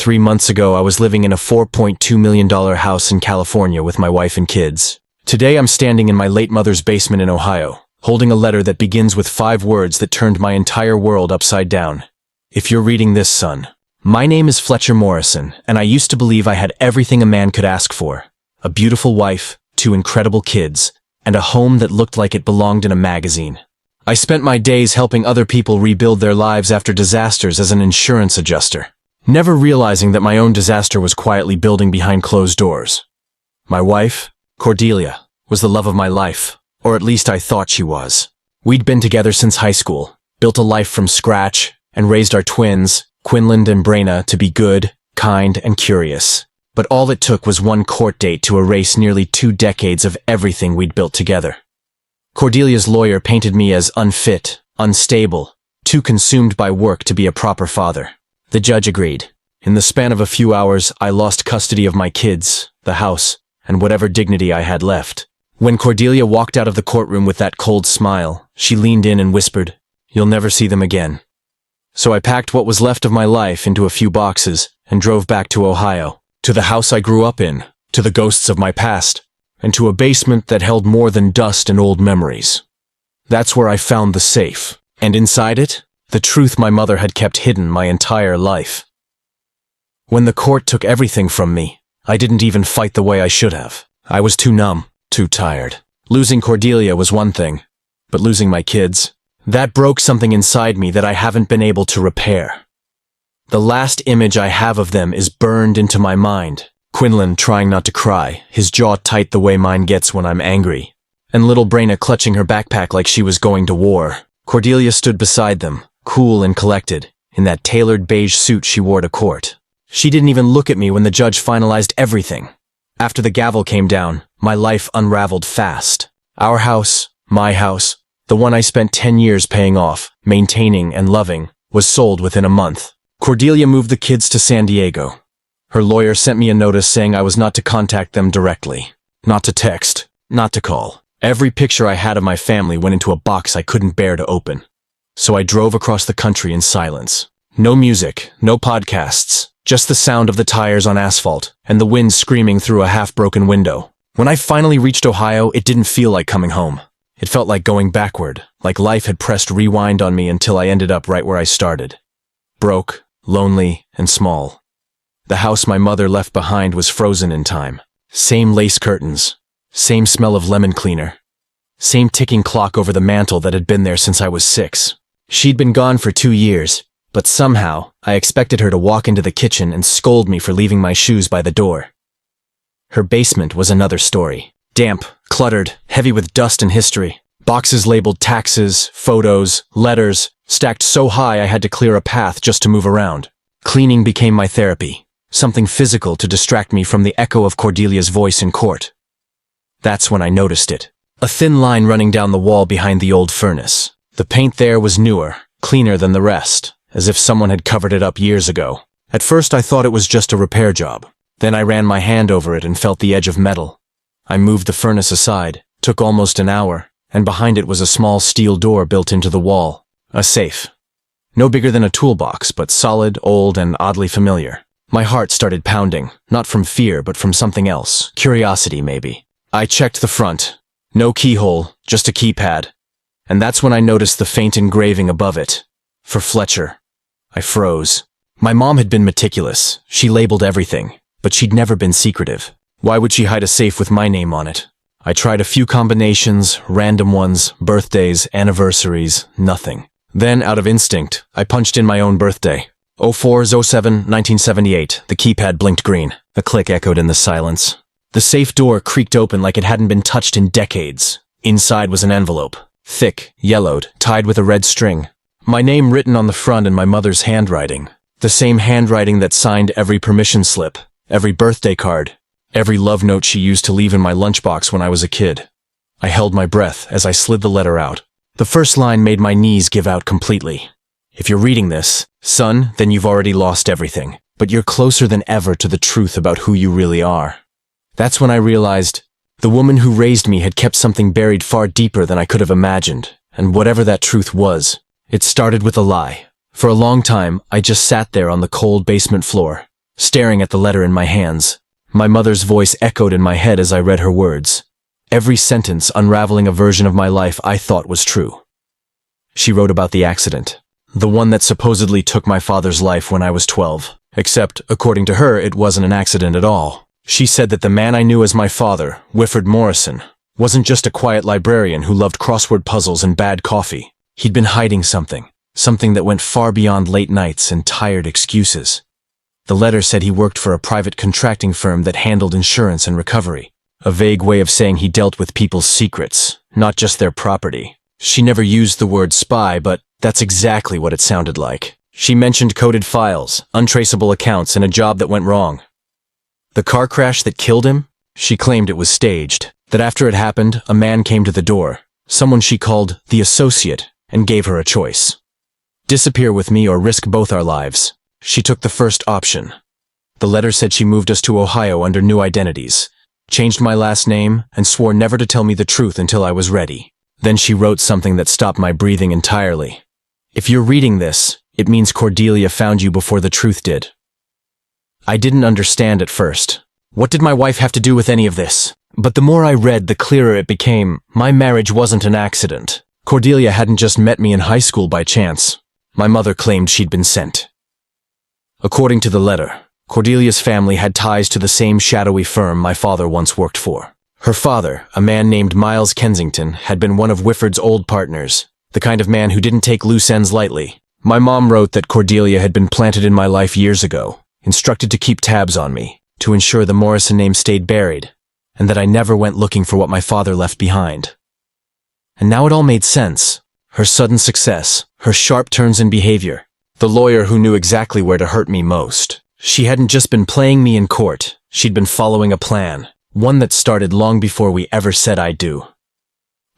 3 months ago, I was living in a $4.2 million house in California with my wife and kids. Today, I'm standing in my late mother's basement in Ohio, holding a letter that begins with 5 words that turned my entire world upside down. If you're reading this, son. My name is Fletcher Morrison, and I used to believe I had everything a man could ask for. A beautiful wife, 2 incredible kids, and a home that looked like it belonged in a magazine. I spent my days helping other people rebuild their lives after disasters as an insurance adjuster, never realizing that my own disaster was quietly building behind closed doors. My wife, Cordelia, was the love of my life, or at least I thought she was. We'd been together since high school, built a life from scratch, and raised our twins, Quinlan and Brenna, to be good, kind, and curious. But all it took was one court date to erase nearly 2 decades of everything we'd built together. Cordelia's lawyer painted me as unfit, unstable, too consumed by work to be a proper father. The judge agreed. In the span of a few hours, I lost custody of my kids, the house, and whatever dignity I had left. When Cordelia walked out of the courtroom with that cold smile, she leaned in and whispered, "You'll never see them again." So I packed what was left of my life into a few boxes and drove back to Ohio, to the house I grew up in, to the ghosts of my past, and to a basement that held more than dust and old memories. That's where I found the safe, and inside it, the truth my mother had kept hidden my entire life. When the court took everything from me, I didn't even fight the way I should have. I was too numb, too tired. Losing Cordelia was one thing, but losing my kids, that broke something inside me that I haven't been able to repair. The last image I have of them is burned into my mind. Quinlan trying not to cry, his jaw tight the way mine gets when I'm angry, and little Brenna clutching her backpack like she was going to war. Cordelia stood beside them, cool and collected, in that tailored beige suit she wore to court. She didn't even look at me when the judge finalized everything. After the gavel came down, my life unraveled fast. Our house, my house, the one I spent 10 years paying off, maintaining and loving, was sold within a month. Cordelia moved the kids to San Diego. Her lawyer sent me a notice saying I was not to contact them directly, not to text, not to call. Every picture I had of my family went into a box I couldn't bear to open. So I drove across the country in silence. No music, no podcasts, just the sound of the tires on asphalt and the wind screaming through a half-broken window. When I finally reached Ohio, it didn't feel like coming home. It felt like going backward, like life had pressed rewind on me until I ended up right where I started. Broke, lonely, and small. The house my mother left behind was frozen in time. Same lace curtains, same smell of lemon cleaner, same ticking clock over the mantel that had been there since I was 6. She'd been gone for 2 years, but somehow I expected her to walk into the kitchen and scold me for leaving my shoes by the door. Her basement was another story. Damp, cluttered, heavy with dust and history. Boxes labeled taxes, photos, letters, stacked so high I had to clear a path just to move around. Cleaning became my therapy, something physical to distract me from the echo of Cordelia's voice in court. That's when I noticed it. A thin line running down the wall behind the old furnace. The paint there was newer, cleaner than the rest, as if someone had covered it up years ago. At first I thought it was just a repair job. Then I ran my hand over it and felt the edge of metal. I moved the furnace aside, took almost an hour, and behind it was a small steel door built into the wall. A safe. No bigger than a toolbox, but solid, old, and oddly familiar. My heart started pounding, not from fear, but from something else. Curiosity, maybe. I checked the front. No keyhole, just a keypad. And that's when I noticed the faint engraving above it. For Fletcher. I froze. My mom had been meticulous. She labeled everything, but she'd never been secretive. Why would she hide a safe with my name on it? I tried a few combinations, random ones, birthdays, anniversaries, nothing. Then, out of instinct, I punched in my own birthday. 04/07/1978. The keypad blinked green. A click echoed in the silence. The safe door creaked open like it hadn't been touched in decades. Inside was an envelope. Thick, yellowed, tied with a red string. My name written on the front in my mother's handwriting. The same handwriting that signed every permission slip, every birthday card, every love note she used to leave in my lunchbox when I was a kid. I held my breath as I slid the letter out. The first line made my knees give out completely. If you're reading this, son, then you've already lost everything, but you're closer than ever to the truth about who you really are. That's when I realized the woman who raised me had kept something buried far deeper than I could have imagined, and whatever that truth was, it started with a lie. For a long time, I just sat there on the cold basement floor, staring at the letter in my hands. My mother's voice echoed in my head as I read her words, every sentence unraveling a version of my life I thought was true. She wrote about the accident, the one that supposedly took my father's life when I was 12. Except, according to her, it wasn't an accident at all. She said that the man I knew as my father, Fletcher Morrison, wasn't just a quiet librarian who loved crossword puzzles and bad coffee. He'd been hiding something that went far beyond late nights and tired excuses. The letter said he worked for a private contracting firm that handled insurance and recovery, a vague way of saying he dealt with people's secrets, not just their property. She never used the word spy, but that's exactly what it sounded like. She mentioned coded files, untraceable accounts, and a job that went wrong. The car crash that killed him? She claimed it was staged, that after it happened, a man came to the door, someone she called the associate, and gave her a choice. Disappear with me or risk both our lives. She took the first option. The letter said she moved us to Ohio under new identities, changed my last name, and swore never to tell me the truth until I was ready. Then she wrote something that stopped my breathing entirely. If you're reading this, it means Cordelia found you before the truth did. I didn't understand at first. What did my wife have to do with any of this? But the more I read, the clearer it became. My marriage wasn't an accident. Cordelia hadn't just met me in high school by chance. My mother claimed she'd been sent. According to the letter, Cordelia's family had ties to the same shadowy firm my father once worked for. Her father, a man named Miles Kensington, had been one of Whifford's old partners, the kind of man who didn't take loose ends lightly. My mom wrote that Cordelia had been planted in my life years ago, instructed to keep tabs on me, to ensure the Morrison name stayed buried, and that I never went looking for what my father left behind. And now it all made sense. Her sudden success, her sharp turns in behavior, the lawyer who knew exactly where to hurt me most. She hadn't just been playing me in court, she'd been following a plan, one that started long before we ever said I do.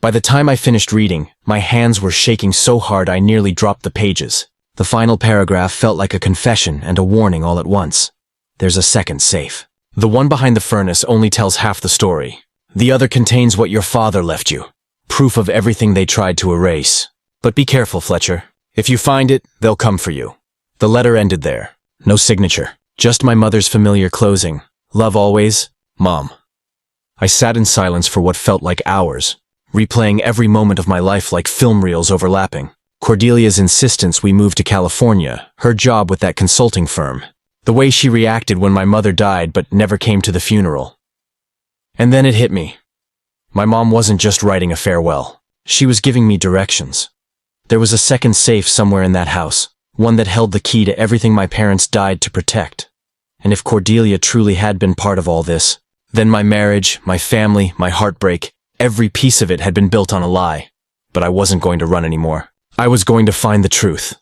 By the time I finished reading, my hands were shaking so hard I nearly dropped the pages. The final paragraph felt like a confession and a warning all at once. There's a second safe. The one behind the furnace only tells half the story. The other contains what your father left you. Proof of everything they tried to erase. But be careful, Fletcher. If you find it, they'll come for you. The letter ended there. No signature. Just my mother's familiar closing. Love always, Mom. I sat in silence for what felt like hours, replaying every moment of my life like film reels overlapping. Cordelia's insistence we move to California, her job with that consulting firm, the way she reacted when my mother died but never came to the funeral. And then it hit me. My mom wasn't just writing a farewell. She was giving me directions. There was a second safe somewhere in that house, one that held the key to everything my parents died to protect. And if Cordelia truly had been part of all this, then my marriage, my family, my heartbreak, every piece of it had been built on a lie. But I wasn't going to run anymore. I was going to find the truth.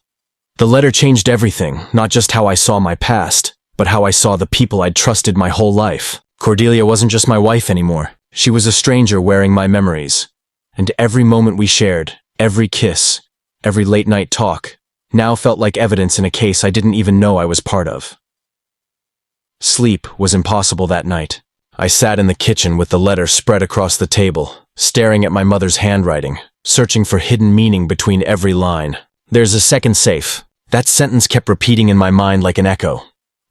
The letter changed everything, not just how I saw my past, but how I saw the people I'd trusted my whole life. Cordelia wasn't just my wife anymore. She was a stranger wearing my memories. And every moment we shared, every kiss, every late-night talk, now felt like evidence in a case I didn't even know I was part of. Sleep was impossible that night. I sat in the kitchen with the letter spread across the table, staring at my mother's handwriting, searching for hidden meaning between every line. There's a second safe. That sentence kept repeating in my mind like an echo.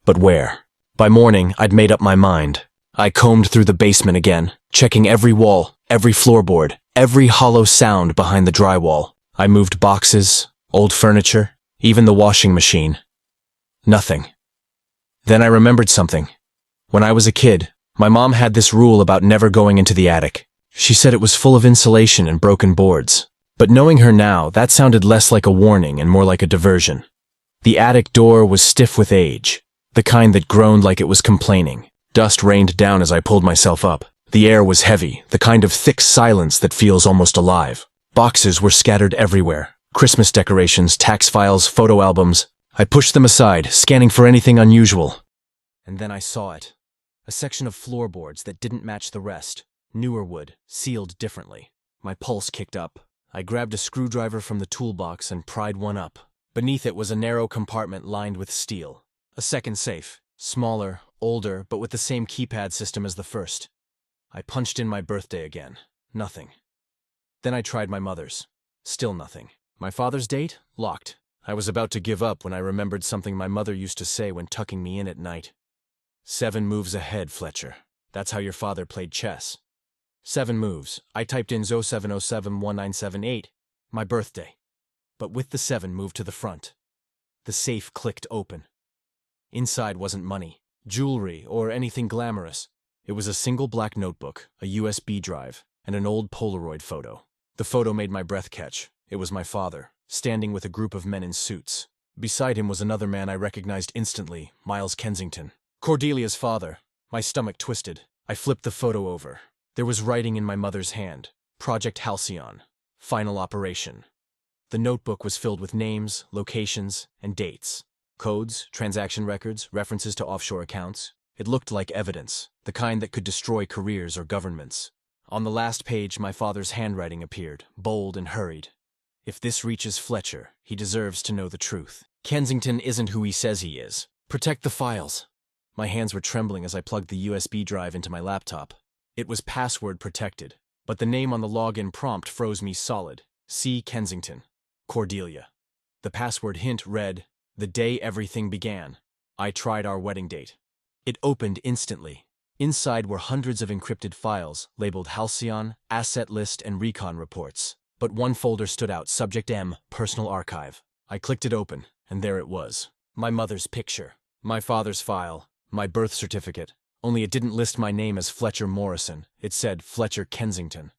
But where? By morning, I'd made up my mind. I combed through the basement again, checking every wall, every floorboard, every hollow sound behind the drywall. I moved boxes, old furniture, even the washing machine. Nothing. Then I remembered something. When I was a kid, my mom had this rule about never going into the attic. She said it was full of insulation and broken boards. But knowing her now, that sounded less like a warning and more like a diversion. The attic door was stiff with age, the kind that groaned like it was complaining. Dust rained down as I pulled myself up. The air was heavy, the kind of thick silence that feels almost alive. Boxes were scattered everywhere. Christmas decorations, tax files, photo albums. I pushed them aside, scanning for anything unusual. And then I saw it. A section of floorboards that didn't match the rest. Newer wood, sealed differently. My pulse kicked up. I grabbed a screwdriver from the toolbox and pried one up. Beneath it was a narrow compartment lined with steel. A second safe. Smaller, older, but with the same keypad system as the first. I punched in my birthday again. Nothing. Then I tried my mother's. Still nothing. My father's date? Locked. I was about to give up when I remembered something my mother used to say when tucking me in at night. 7 moves ahead, Fletcher. That's how your father played chess. 7 moves. I typed in 07071978, my birthday. But with the 7 moved to the front. The safe clicked open. Inside wasn't money, jewelry, or anything glamorous. It was a single black notebook, a USB drive, and an old Polaroid photo. The photo made my breath catch. It was my father, standing with a group of men in suits. Beside him was another man I recognized instantly, Miles Kensington. Cordelia's father. My stomach twisted. I flipped the photo over. There was writing in my mother's hand. Project Halcyon. Final operation. The notebook was filled with names, locations, and dates. Codes, transaction records, references to offshore accounts. It looked like evidence, the kind that could destroy careers or governments. On the last page, my father's handwriting appeared, bold and hurried. If this reaches Fletcher, he deserves to know the truth. Kensington isn't who he says he is. Protect the files. My hands were trembling as I plugged the USB drive into my laptop. It was password protected, but the name on the login prompt froze me solid. C. Kensington. Cordelia. The password hint read, "The day everything began. I tried our wedding date." It opened instantly. Inside were hundreds of encrypted files, labeled Halcyon, Asset List, and Recon Reports. But one folder stood out, Subject M, Personal Archive. I clicked it open, and there it was. My mother's picture. My father's file. My birth certificate. Only it didn't list my name as Fletcher Morrison. It said Fletcher Kensington.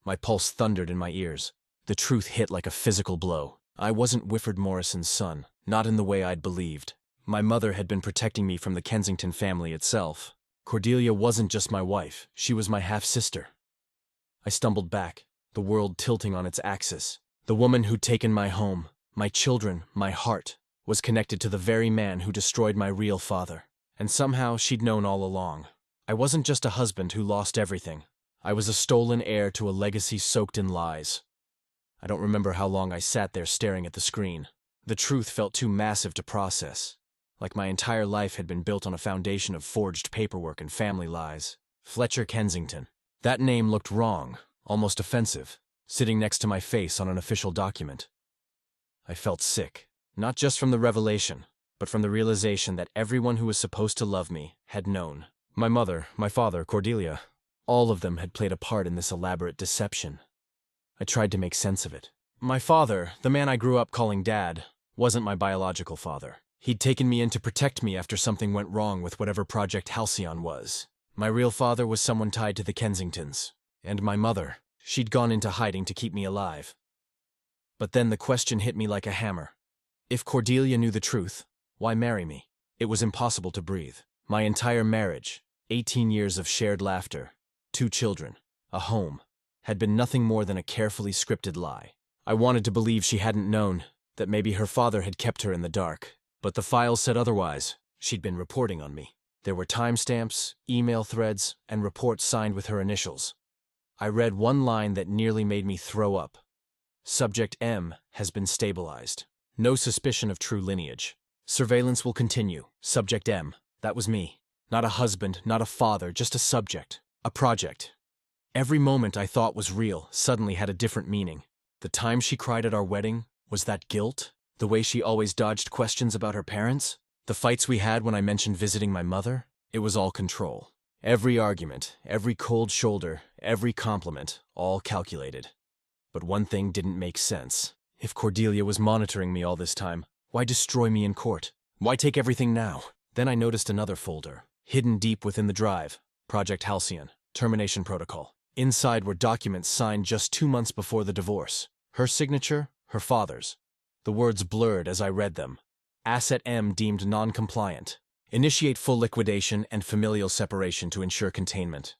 My pulse thundered in my ears. The truth hit like a physical blow. I wasn't Whifford Morrison's son, not in the way I'd believed. My mother had been protecting me from the Kensington family itself. Cordelia wasn't just my wife, she was my half-sister. I stumbled back, the world tilting on its axis. The woman who'd taken my home, my children, my heart, was connected to the very man who destroyed my real father. And somehow she'd known all along. I wasn't just a husband who lost everything. I was a stolen heir to a legacy soaked in lies. I don't remember how long I sat there staring at the screen. The truth felt too massive to process. Like my entire life had been built on a foundation of forged paperwork and family lies. Fletcher Kensington. That name looked wrong, almost offensive, sitting next to my face on an official document. I felt sick, not just from the revelation, but from the realization that everyone who was supposed to love me had known. My mother, my father, Cordelia, all of them had played a part in this elaborate deception. I tried to make sense of it. My father, the man I grew up calling Dad, wasn't my biological father. He'd taken me in to protect me after something went wrong with whatever Project Halcyon was. My real father was someone tied to the Kensingtons. And my mother, she'd gone into hiding to keep me alive. But then the question hit me like a hammer. If Cordelia knew the truth, why marry me? It was impossible to breathe. My entire marriage, 18 years of shared laughter, 2 children, a home, had been nothing more than a carefully scripted lie. I wanted to believe she hadn't known, that maybe her father had kept her in the dark. But the files said otherwise. She'd been reporting on me. There were timestamps, email threads, and reports signed with her initials. I read one line that nearly made me throw up. Subject M has been stabilized. No suspicion of true lineage. Surveillance will continue. Subject M. That was me. Not a husband, not a father, just a subject. A project. Every moment I thought was real suddenly had a different meaning. The time she cried at our wedding, was that guilt? The way she always dodged questions about her parents? The fights we had when I mentioned visiting my mother? It was all control. Every argument, every cold shoulder, every compliment, all calculated. But one thing didn't make sense. If Cordelia was monitoring me all this time, why destroy me in court? Why take everything now? Then I noticed another folder, hidden deep within the drive. Project Halcyon, Termination Protocol. Inside were documents signed just 2 months before the divorce. Her signature, her father's. The words blurred as I read them. Asset M deemed non-compliant. Initiate full liquidation and familial separation to ensure containment.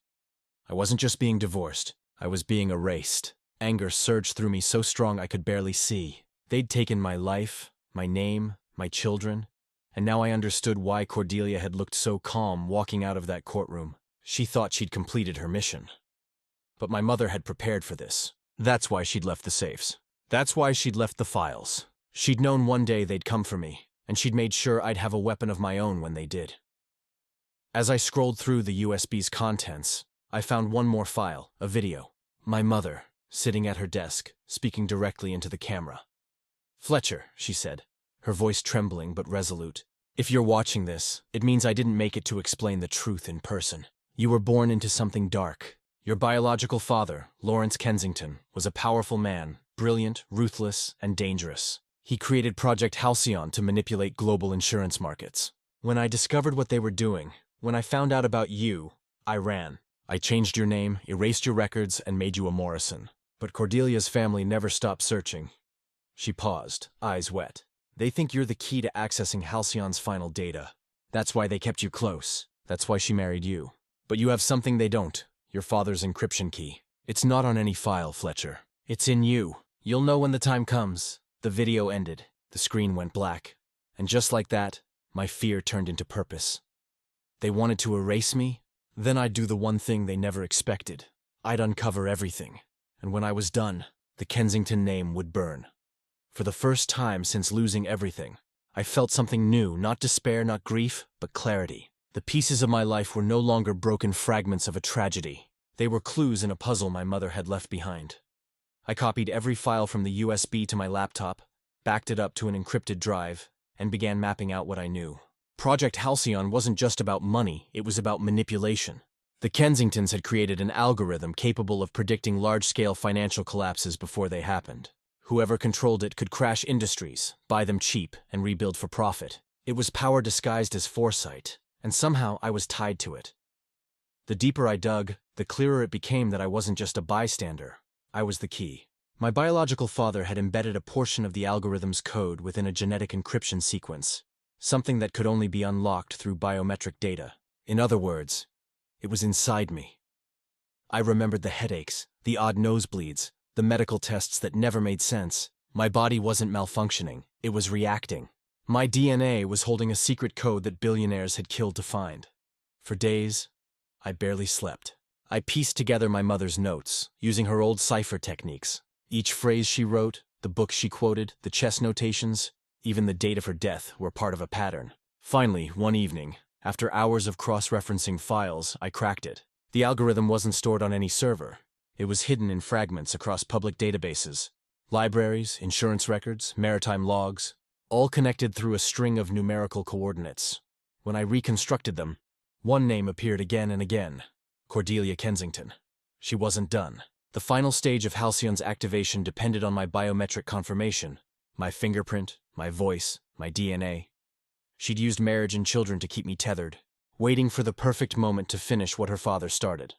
I wasn't just being divorced. I was being erased. Anger surged through me so strong I could barely see. They'd taken my life, my name, my children, and now I understood why Cordelia had looked so calm walking out of that courtroom. She thought she'd completed her mission. But my mother had prepared for this. That's why she'd left the safes. That's why she'd left the files. She'd known one day they'd come for me, and she'd made sure I'd have a weapon of my own when they did. As I scrolled through the USB's contents, I found one more file, a video. My mother, sitting at her desk, speaking directly into the camera. "Fletcher," she said, her voice trembling but resolute. "If you're watching this, it means I didn't make it to explain the truth in person. You were born into something dark. Your biological father, Lawrence Kensington, was a powerful man, brilliant, ruthless, and dangerous. He created Project Halcyon to manipulate global insurance markets. When I discovered what they were doing, when I found out about you, I ran. I changed your name, erased your records, and made you a Morrison. But Cordelia's family never stopped searching." She paused, eyes wet. "They think you're the key to accessing Halcyon's final data. That's why they kept you close. That's why she married you. But you have something they don't, your father's encryption key. It's not on any file, Fletcher. It's in you. You'll know when the time comes." The video ended. The screen went black. And just like that, my fear turned into purpose. They wanted to erase me? Then I'd do the one thing they never expected. I'd uncover everything. And when I was done, the Kensington name would burn. For the first time since losing everything, I felt something new, not despair, not grief, but clarity. The pieces of my life were no longer broken fragments of a tragedy. They were clues in a puzzle my mother had left behind. I copied every file from the USB to my laptop, backed it up to an encrypted drive, and began mapping out what I knew. Project Halcyon wasn't just about money, it was about manipulation. The Kensingtons had created an algorithm capable of predicting large-scale financial collapses before they happened. Whoever controlled it could crash industries, buy them cheap, and rebuild for profit. It was power disguised as foresight, and somehow I was tied to it. The deeper I dug, the clearer it became that I wasn't just a bystander. I was the key. My biological father had embedded a portion of the algorithm's code within a genetic encryption sequence, something that could only be unlocked through biometric data. In other words, it was inside me. I remembered the headaches, the odd nosebleeds, the medical tests that never made sense. My body wasn't malfunctioning, it was reacting. My DNA was holding a secret code that billionaires had killed to find. For days, I barely slept. I pieced together my mother's notes, using her old cipher techniques. Each phrase she wrote, the books she quoted, the chess notations, even the date of her death were part of a pattern. Finally, one evening, after hours of cross-referencing files, I cracked it. The algorithm wasn't stored on any server. It was hidden in fragments across public databases. Libraries, insurance records, maritime logs, all connected through a string of numerical coordinates. When I reconstructed them, one name appeared again and again. Cordelia Kensington. She wasn't done. The final stage of Halcyon's activation depended on my biometric confirmation, my fingerprint, my voice, my DNA. She'd used marriage and children to keep me tethered, waiting for the perfect moment to finish what her father started.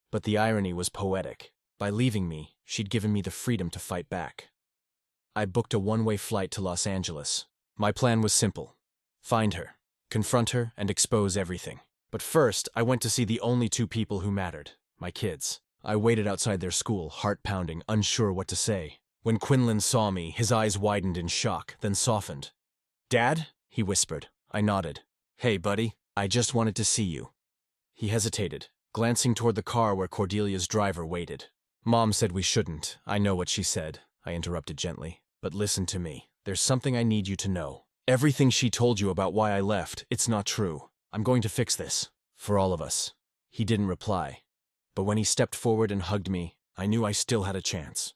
But the irony was poetic. By leaving me, she'd given me the freedom to fight back. I booked a one-way flight to Los Angeles. My plan was simple. Find her, confront her, and expose everything. But first, I went to see the only two people who mattered, my kids. I waited outside their school, heart-pounding, unsure what to say. When Quinlan saw me, his eyes widened in shock, then softened. "Dad?" he whispered. I nodded. "Hey, buddy, I just wanted to see you." He hesitated, glancing toward the car where Cordelia's driver waited. "Mom said we shouldn't. I know what she said," I interrupted gently. "But listen to me. There's something I need you to know. Everything she told you about why I left, it's not true. I'm going to fix this. For all of us." He didn't reply. But when he stepped forward and hugged me, I knew I still had a chance.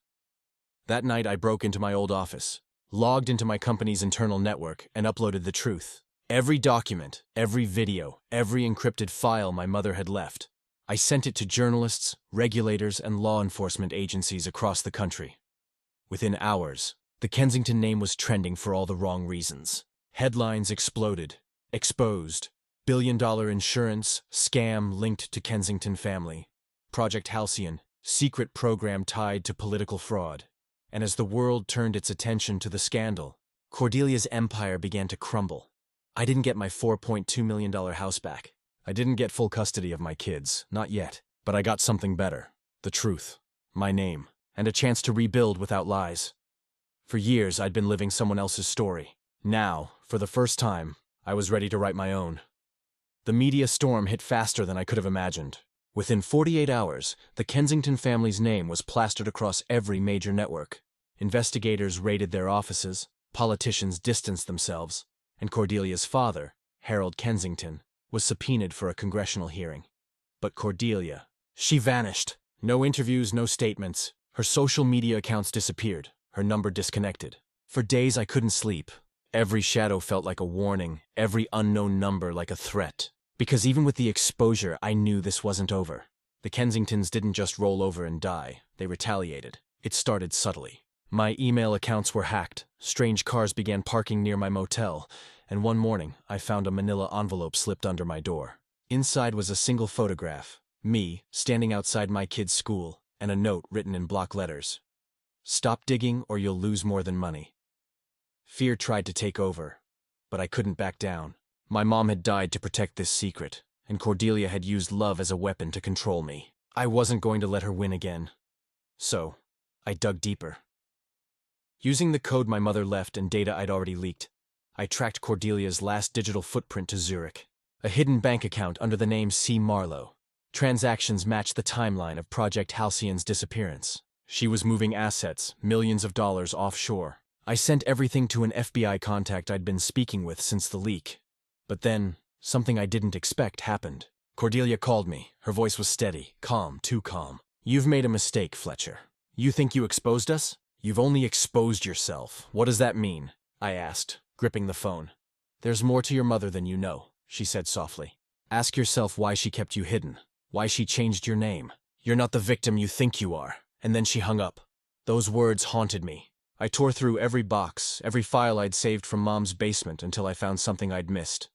That night I broke into my old office, logged into my company's internal network, and uploaded the truth. Every document, every video, every encrypted file my mother had left. I sent it to journalists, regulators, and law enforcement agencies across the country. Within hours, the Kensington name was trending for all the wrong reasons. Headlines exploded. Exposed. Billion-dollar insurance, scam linked to Kensington family. Project Halcyon, secret program tied to political fraud. And as the world turned its attention to the scandal, Cordelia's empire began to crumble. I didn't get my $4.2 million house back. I didn't get full custody of my kids, not yet. But I got something better. The truth. My name. And a chance to rebuild without lies. For years, I'd been living someone else's story. Now, for the first time, I was ready to write my own. The media storm hit faster than I could have imagined. Within 48 hours, the Kensington family's name was plastered across every major network. Investigators raided their offices, politicians distanced themselves, and Cordelia's father, Harold Kensington, was subpoenaed for a congressional hearing. But Cordelia, she vanished. No interviews, no statements. Her social media accounts disappeared, her number disconnected. For days I couldn't sleep. Every shadow felt like a warning, every unknown number like a threat. Because even with the exposure, I knew this wasn't over. The Kensingtons didn't just roll over and die, they retaliated. It started subtly. My email accounts were hacked, strange cars began parking near my motel, and one morning I found a manila envelope slipped under my door. Inside was a single photograph, me, standing outside my kid's school, and a note written in block letters. Stop digging or you'll lose more than money. Fear tried to take over, but I couldn't back down. My mom had died to protect this secret, and Cordelia had used love as a weapon to control me. I wasn't going to let her win again. So, I dug deeper. Using the code my mother left and data I'd already leaked, I tracked Cordelia's last digital footprint to Zurich, a hidden bank account under the name C. Marlowe. Transactions matched the timeline of Project Halcyon's disappearance. She was moving assets, millions of dollars offshore. I sent everything to an FBI contact I'd been speaking with since the leak. But then, something I didn't expect happened. Cordelia called me. Her voice was steady, calm, too calm. You've made a mistake, Fletcher. You think you exposed us? You've only exposed yourself. What does that mean? I asked, gripping the phone. There's more to your mother than you know, she said softly. Ask yourself why she kept you hidden, why she changed your name. You're not the victim you think you are. And then she hung up. Those words haunted me. I tore through every box, every file I'd saved from Mom's basement until I found something I'd missed.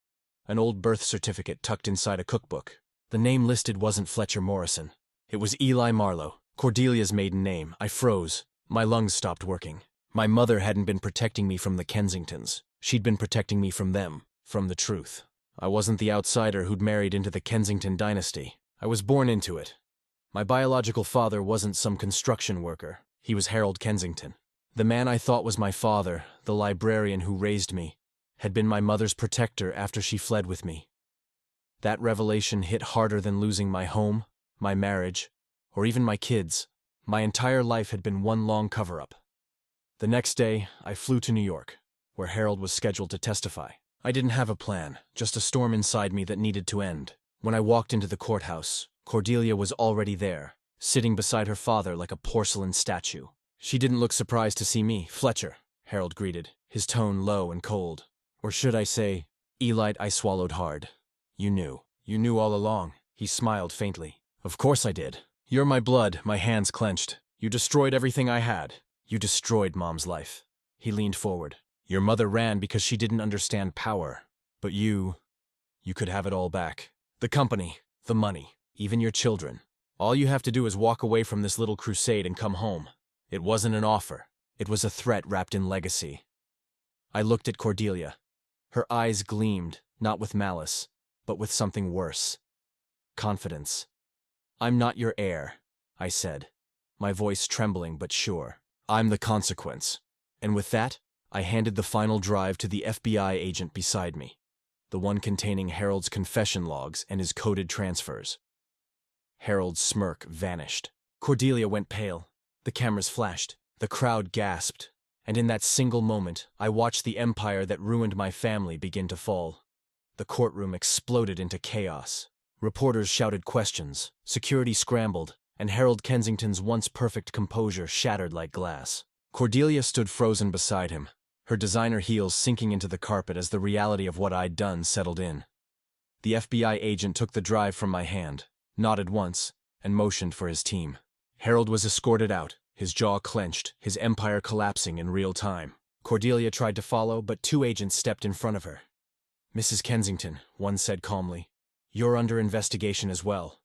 An old birth certificate tucked inside a cookbook. The name listed wasn't Fletcher Morrison. It was Eli Marlowe, Cordelia's maiden name. I froze. My lungs stopped working. My mother hadn't been protecting me from the Kensingtons. She'd been protecting me from them, from the truth. I wasn't the outsider who'd married into the Kensington dynasty. I was born into it. My biological father wasn't some construction worker. He was Harold Kensington. The man I thought was my father, the librarian who raised me, had been my mother's protector after she fled with me. That revelation hit harder than losing my home, my marriage, or even my kids. My entire life had been one long cover-up. The next day, I flew to New York, where Harold was scheduled to testify. I didn't have a plan, just a storm inside me that needed to end. When I walked into the courthouse, Cordelia was already there, sitting beside her father like a porcelain statue. She didn't look surprised to see me. Fletcher, Harold greeted, his tone low and cold. Or should I say, Eli? I swallowed hard. You knew. You knew all along. He smiled faintly. Of course I did. You're my blood, my hands clenched. You destroyed everything I had. You destroyed Mom's life. He leaned forward. Your mother ran because she didn't understand power. But you could have it all back. The company, the money, even your children. All you have to do is walk away from this little crusade and come home. It wasn't an offer. It was a threat wrapped in legacy. I looked at Cordelia. Her eyes gleamed, not with malice, but with something worse. Confidence. I'm not your heir, I said, my voice trembling but sure. I'm the consequence. And with that, I handed the final drive to the FBI agent beside me, the one containing Harold's confession logs and his coded transfers. Harold's smirk vanished. Cordelia went pale. The cameras flashed. The crowd gasped. And in that single moment, I watched the empire that ruined my family begin to fall. The courtroom exploded into chaos. Reporters shouted questions, security scrambled, and Harold Kensington's once perfect composure shattered like glass. Cordelia stood frozen beside him, her designer heels sinking into the carpet as the reality of what I'd done settled in. The FBI agent took the drive from my hand, nodded once, and motioned for his team. Harold was escorted out, his jaw clenched, his empire collapsing in real time. Cordelia tried to follow, but two agents stepped in front of her. Mrs. Kensington, one said calmly, you're under investigation as well.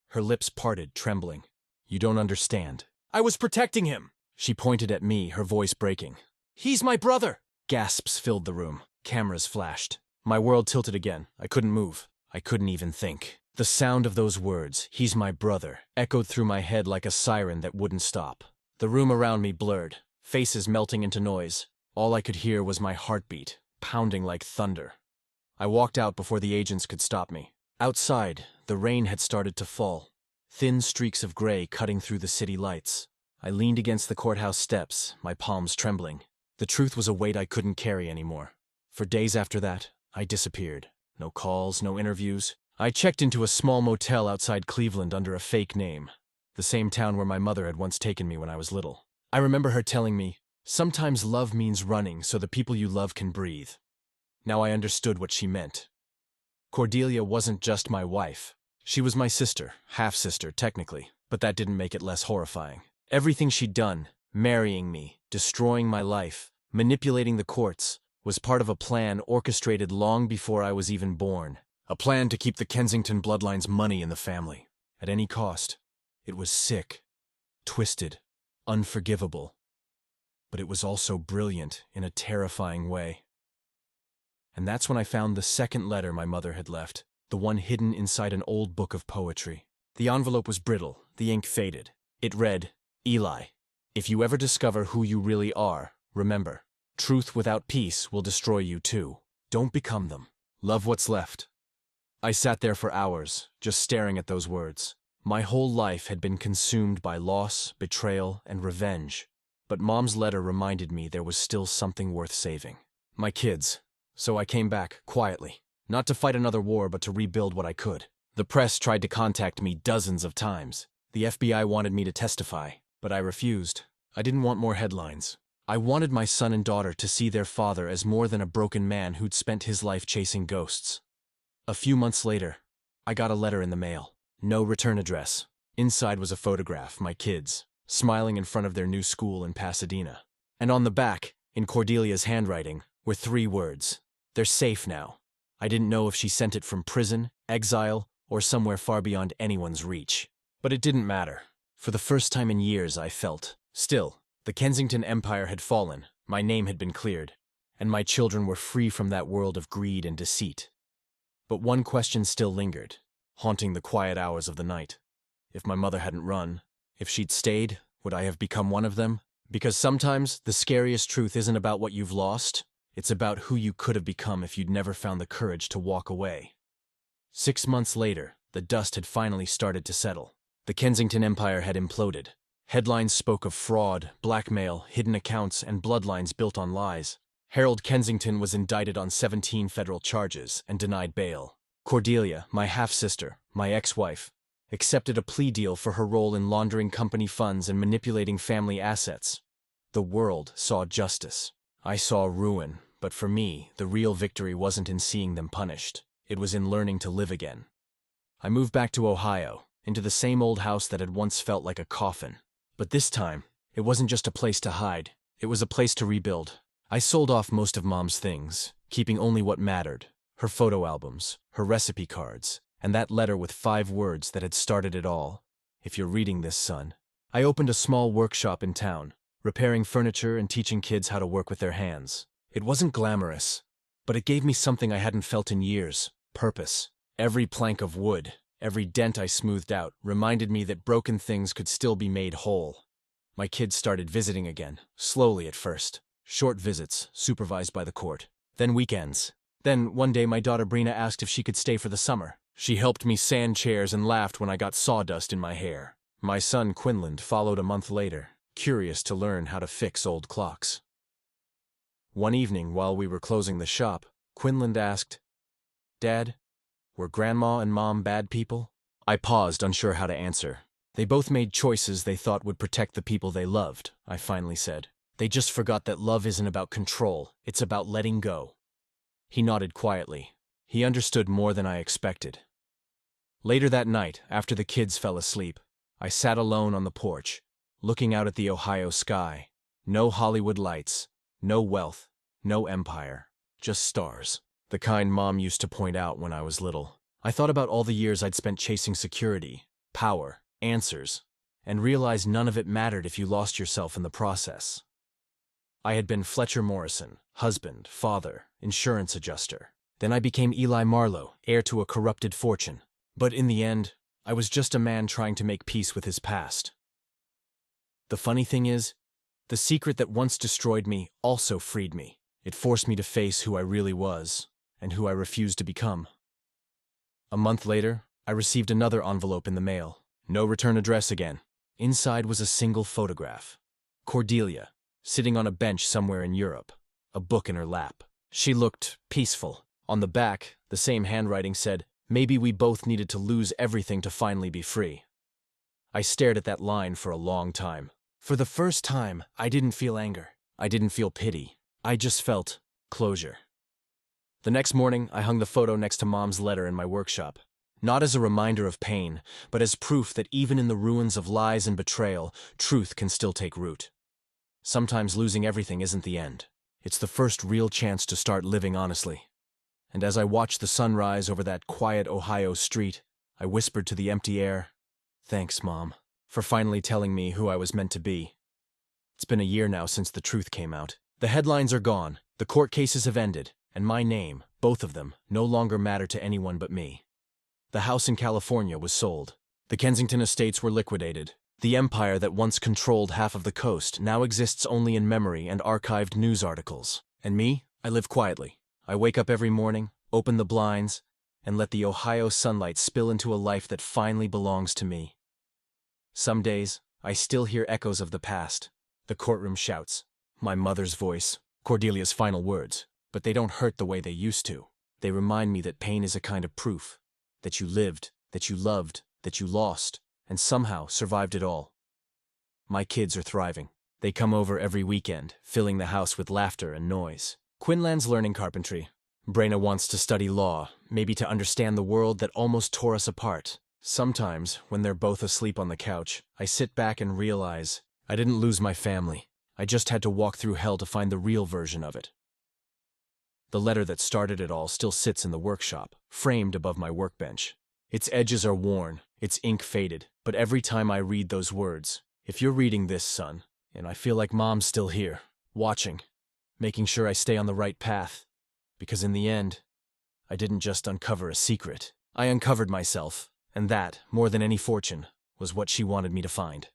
Her lips parted, trembling. You don't understand. I was protecting him! She pointed at me, her voice breaking. He's my brother! Gasps filled the room. Cameras flashed. My world tilted again. I couldn't move. I couldn't even think. The sound of those words, he's my brother, echoed through my head like a siren that wouldn't stop. The room around me blurred, faces melting into noise. All I could hear was my heartbeat, pounding like thunder. I walked out before the agents could stop me. Outside, the rain had started to fall, thin streaks of gray cutting through the city lights. I leaned against the courthouse steps, my palms trembling. The truth was a weight I couldn't carry anymore. For days after that, I disappeared. No calls, no interviews. I checked into a small motel outside Cleveland under a fake name, the same town where my mother had once taken me when I was little. I remember her telling me, Sometimes love means running so the people you love can breathe. Now I understood what she meant. Cordelia wasn't just my wife. She was my sister, half-sister technically, but that didn't make it less horrifying. Everything she'd done, marrying me, destroying my life, manipulating the courts, was part of a plan orchestrated long before I was even born. A plan to keep the Kensington bloodline's money in the family, at any cost. It was sick, twisted, unforgivable. But it was also brilliant in a terrifying way. And that's when I found the second letter my mother had left, the one hidden inside an old book of poetry. The envelope was brittle, the ink faded. It read, "Eli, if you ever discover who you really are, remember, truth without peace will destroy you too. Don't become them. Love what's left." I sat there for hours, just staring at those words. My whole life had been consumed by loss, betrayal, and revenge. But Mom's letter reminded me there was still something worth saving. My kids. So I came back, quietly. Not to fight another war, but to rebuild what I could. The press tried to contact me dozens of times. The FBI wanted me to testify, but I refused. I didn't want more headlines. I wanted my son and daughter to see their father as more than a broken man who'd spent his life chasing ghosts. A few months later, I got a letter in the mail. No return address. Inside was a photograph, my kids, smiling in front of their new school in Pasadena. And on the back, in Cordelia's handwriting, were 3 words. "They're safe now." I didn't know if she sent it from prison, exile, or somewhere far beyond anyone's reach. But it didn't matter. For the first time in years, I felt. Still, the Kensington Empire had fallen, my name had been cleared, and my children were free from that world of greed and deceit. But one question still lingered, haunting the quiet hours of the night. If my mother hadn't run, if she'd stayed, would I have become one of them? Because sometimes the scariest truth isn't about what you've lost, it's about who you could have become if you'd never found the courage to walk away. 6 months later, the dust had finally started to settle. The Kensington Empire had imploded. Headlines spoke of fraud, blackmail, hidden accounts, and bloodlines built on lies. Harold Kensington was indicted on 17 federal charges and denied bail. Cordelia, my half-sister, my ex-wife, accepted a plea deal for her role in laundering company funds and manipulating family assets. The world saw justice. I saw ruin, but for me, the real victory wasn't in seeing them punished. It was in learning to live again. I moved back to Ohio, into the same old house that had once felt like a coffin. But this time, it wasn't just a place to hide, it was a place to rebuild. I sold off most of Mom's things, keeping only what mattered, her photo albums, her recipe cards, and that letter with 5 words that had started it all. "If you're reading this, son." I opened a small workshop in town, repairing furniture and teaching kids how to work with their hands. It wasn't glamorous, but it gave me something I hadn't felt in years: purpose. Every plank of wood, every dent I smoothed out, reminded me that broken things could still be made whole. My kids started visiting again, slowly at first. Short visits, supervised by the court. Then weekends. Then one day my daughter Brina asked if she could stay for the summer. She helped me sand chairs and laughed when I got sawdust in my hair. My son Quinlan followed a month later, curious to learn how to fix old clocks. One evening, while we were closing the shop, Quinlan asked, "Dad, were Grandma and Mom bad people?" I paused, unsure how to answer. "They both made choices they thought would protect the people they loved," I finally said. "They just forgot that love isn't about control, it's about letting go." He nodded quietly. He understood more than I expected. Later that night, after the kids fell asleep, I sat alone on the porch, looking out at the Ohio sky. No Hollywood lights, no wealth, no empire, just stars. The kind Mom used to point out when I was little. I thought about all the years I'd spent chasing security, power, answers, and realized none of it mattered if you lost yourself in the process. I had been Fletcher Morrison, husband, father, insurance adjuster. Then I became Eli Marlowe, heir to a corrupted fortune. But in the end, I was just a man trying to make peace with his past. The funny thing is, the secret that once destroyed me also freed me. It forced me to face who I really was, and who I refused to become. A month later, I received another envelope in the mail. No return address again. Inside was a single photograph. Cordelia, sitting on a bench somewhere in Europe, a book in her lap. She looked peaceful. On the back, the same handwriting said, "Maybe we both needed to lose everything to finally be free." I stared at that line for a long time. For the first time, I didn't feel anger. I didn't feel pity. I just felt closure. The next morning, I hung the photo next to Mom's letter in my workshop. Not as a reminder of pain, but as proof that even in the ruins of lies and betrayal, truth can still take root. Sometimes losing everything isn't the end. It's the first real chance to start living honestly. And as I watched the sun rise over that quiet Ohio street, I whispered to the empty air, "Thanks, Mom, for finally telling me who I was meant to be." It's been a year now since the truth came out. The headlines are gone, the court cases have ended, and my name, both of them, no longer matter to anyone but me. The house in California was sold. The Kensington estates were liquidated. The empire that once controlled half of the coast now exists only in memory and archived news articles. And me? I live quietly. I wake up every morning, open the blinds, and let the Ohio sunlight spill into a life that finally belongs to me. Some days, I still hear echoes of the past. The courtroom shouts, my mother's voice, Cordelia's final words, but they don't hurt the way they used to. They remind me that pain is a kind of proof, that you lived, that you loved, that you lost, and somehow survived it all. My kids are thriving. They come over every weekend, filling the house with laughter and noise. Quinlan's learning carpentry. Brenna wants to study law, maybe to understand the world that almost tore us apart. Sometimes, when they're both asleep on the couch, I sit back and realize I didn't lose my family. I just had to walk through hell to find the real version of it. The letter that started it all still sits in the workshop, framed above my workbench. Its edges are worn, its ink faded, but every time I read those words, if you're reading this, son, and I feel like Mom's still here, watching, making sure I stay on the right path, because in the end, I didn't just uncover a secret. I uncovered myself, and that, more than any fortune, was what she wanted me to find.